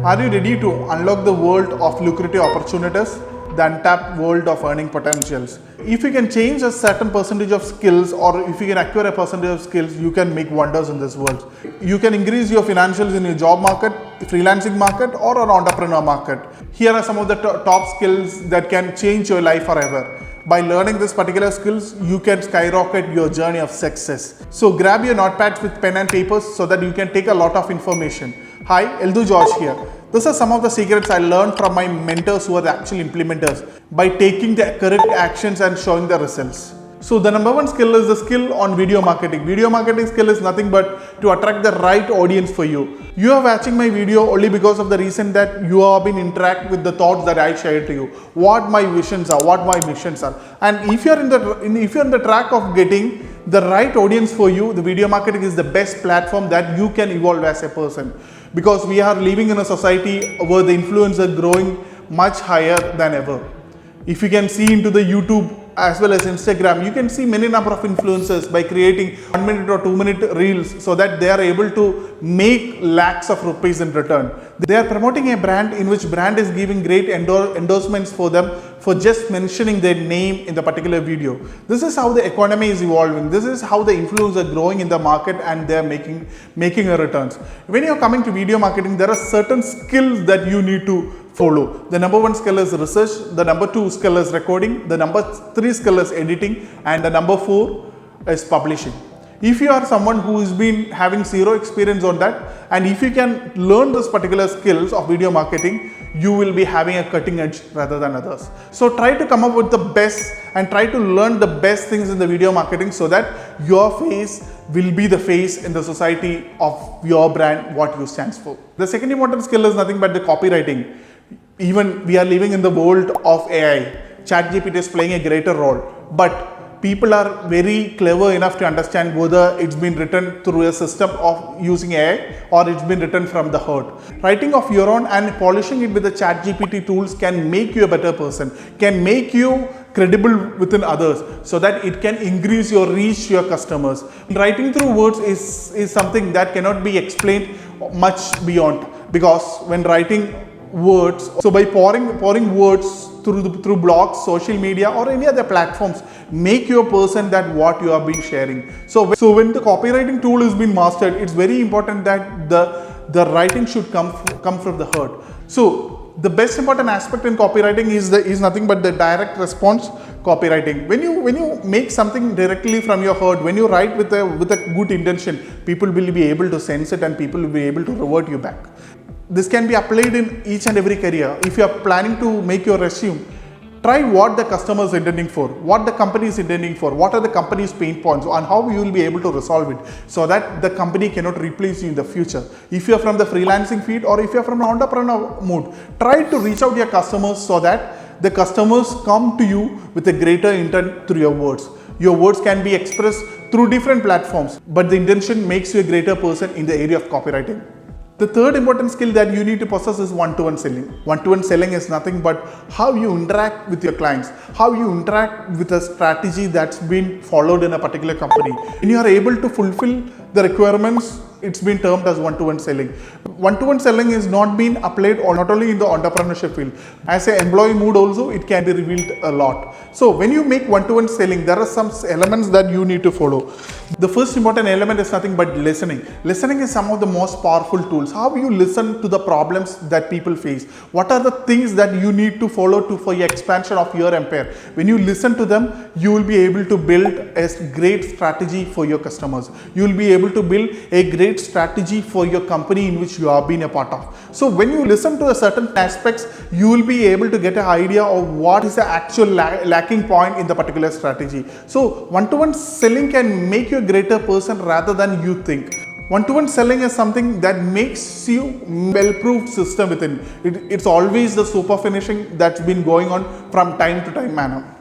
Are you ready to unlock the world of lucrative opportunities, the untapped world of earning potentials? If you can change a certain percentage of skills, or if you can acquire a percentage of skills, you can make wonders in this world. You can increase your financials in your job market, freelancing market, or an entrepreneur market. Here are some of the top skills that can change your life forever. By learning this particular skills, you can skyrocket your journey of success. So grab your notepads with pen and papers so that you can take a lot of information. Hi, Eldu George here. These are some of the secrets I learned from my mentors who are the actual implementers by taking the correct actions and showing the results. So the number one skill is the skill on video marketing. Video marketing skill is nothing but to attract the right audience for you. You are watching my video only because of the reason that you have been interact with the thoughts that I shared to you. What my visions are, what my missions are. And if you're in the track of getting the right audience for you, the video marketing is the best platform that you can evolve as a person. Because we are living in a society where the influence are growing much higher than ever. If you can see into the YouTube as well as Instagram, you can see many number of influencers by creating 1 minute or 2 minute reels so that they are able to make lakhs of rupees in return. They are promoting a brand in which brand is giving great endorsements for them for just mentioning their name in the particular video. This is how the economy is evolving. This is how the influencers are growing in the market and they are making a returns. When you are coming to video marketing, there are certain skills that you need to follow. The number one skill is research, the number two skill is recording, the number three skill is editing, and the number four is publishing. If you are someone who has been having zero experience on that, and if you can learn this particular skills of video marketing, you will be having a cutting edge rather than others. So try to come up with the best and try to learn the best things in the video marketing so that your face will be the face in the society of your brand, what you stands for. The second important skill is nothing but the copywriting. Even we are living in the world of AI. ChatGPT is playing a greater role, but people are very clever enough to understand whether it's been written through a system of using AI or it's been written from the heart. Writing of your own and polishing it with the ChatGPT tools can make you a better person, can make you credible within others so that it can increase your reach to your customers. Writing through words is something that cannot be explained much beyond, because when writing words, so by pouring words through blogs, social media, or any other platforms, make you a person that what you have been sharing. So when the copywriting tool has been mastered, it's very important that the writing should come from the heart. So the best important aspect in copywriting is nothing but the direct response copywriting. When you make something directly from your heart, when you write with a good intention, people will be able to sense it and people will be able to revert you back. This can be applied in each and every career. If you are planning to make your resume, try what the customer is intending for, what the company is intending for, what are the company's pain points, and how you will be able to resolve it so that the company cannot replace you in the future. If you are from the freelancing field or if you are from an entrepreneur mode, try to reach out to your customers so that the customers come to you with a greater intent through your words. Your words can be expressed through different platforms, but the intention makes you a greater person in the area of copywriting. The third important skill that you need to possess is one-to-one selling. One-to-one selling is nothing but how you interact with your clients, how you interact with a strategy that's been followed in a particular company. When you are able to fulfill the requirements, it's been termed as one-to-one selling. One-to-one selling is not being applied or not only in the entrepreneurship field. As an employee mood also, it can be revealed a lot. So when you make one-to-one selling, there are some elements that you need to follow. The first important element is nothing but listening. Listening is some of the most powerful tools. How you listen to the problems that people face. What are the things that you need to follow for your expansion of your empire? When you listen to them, you will be able to build a great strategy for your customers. You will be able to build a great strategy for your company in which you have been a part of. So when you listen to a certain aspects, you will be able to get an idea of what is the actual lacking point in the particular strategy. So one-to-one selling can make you a greater person rather than you think. One-to-one selling is something that makes you well-proofed system within. It's always the super finishing that's been going on from time to time manner.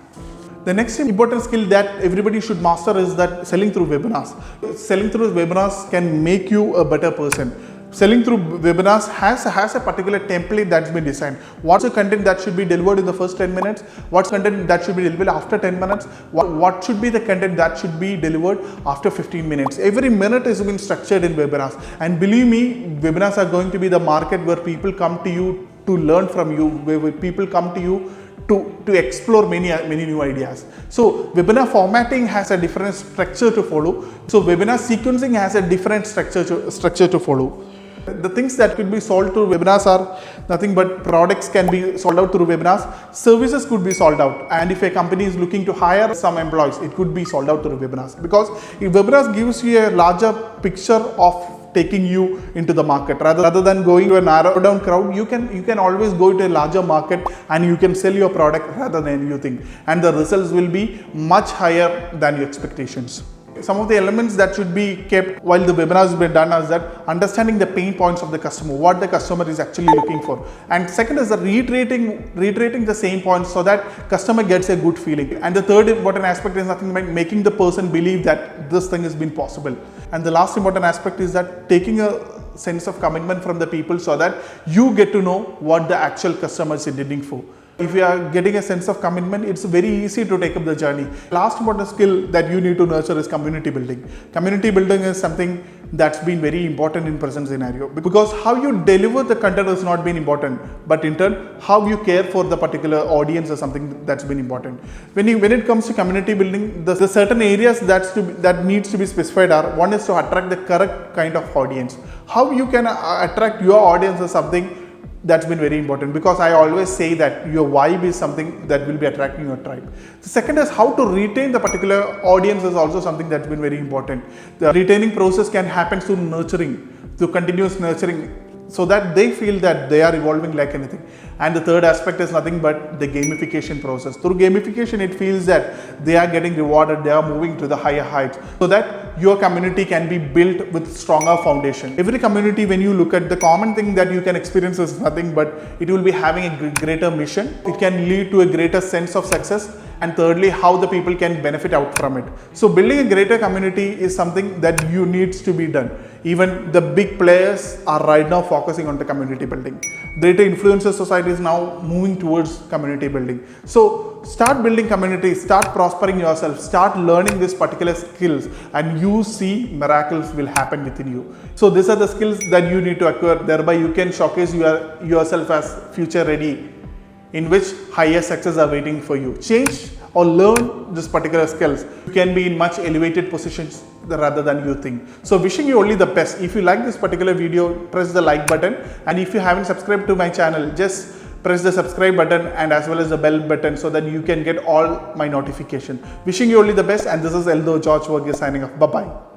The next important skill that everybody should master is that selling through webinars. Selling through webinars can make you a better person. selling through webinars has a particular template that's been designed. What's the content that should be delivered in the first 10 minutes? What's content that should be delivered after 10 minutes? What should be the content that should be delivered after 15 minutes? Every minute is been structured in webinars. And believe me, webinars are going to be the market where people come to you to learn from you, where people come to you to explore many new ideas. So webinar formatting has a different structure to follow. So webinar sequencing has a different structure to follow. The things that could be sold through webinars are nothing but products can be sold out through webinars, services could be sold out, and if a company is looking to hire some employees, it could be sold out through webinars, because if webinars gives you a larger picture of taking you into the market rather than going to a narrow down crowd. You can always go to a larger market and you can sell your product rather than you think, and the results will be much higher than your expectations. Some of the elements that should be kept while the webinar has been done is that understanding the pain points of the customer, what the customer is actually looking for, and second is the reiterating the same points so that customer gets a good feeling, and the third important aspect is nothing but making the person believe that this thing has been possible, and the last important aspect is that taking a sense of commitment from the people so that you get to know what the actual customer is intending for. If you are getting a sense of commitment, it's very easy to take up the journey. Last important skill that you need to nurture is community building. Community building is something that's been very important in present scenario, because how you deliver the content has not been important, but in turn how you care for the particular audience is something that's been important. When it comes to community building, the certain areas that needs to be specified are: one is to attract the correct kind of audience. How you can attract your audience is something that's been very important, because I always say that your vibe is something that will be attracting your tribe. The second is how to retain the particular audience is also something that's been very important. The retaining process can happen through nurturing, through continuous nurturing, so that they feel that they are evolving like anything. And the third aspect is nothing but the gamification process. Through gamification, it feels that they are getting rewarded, they are moving to the higher heights, so that your community can be built with stronger foundation. Every community, when you look at, the common thing that you can experience is nothing but it will be having a greater mission. It can lead to a greater sense of success. And thirdly, how the people can benefit out from it. So building a greater community is something that you needs to be done. Even the big players are right now focusing on the community building. Greater influencer society is now moving towards community building. So start building community, start prospering yourself, start learning these particular skills, and you see miracles will happen within you. So these are the skills that you need to acquire. Thereby you can showcase yourself as future ready, in which higher success are waiting for you. Change or learn this particular skills. You can be in much elevated positions rather than you think. So wishing you only the best. If you like this particular video, press the like button, and if you haven't subscribed to my channel, just press the subscribe button and as well as the bell button so that you can get all my notification. Wishing you only the best, and this is Eldo George Verghese signing off. Bye bye.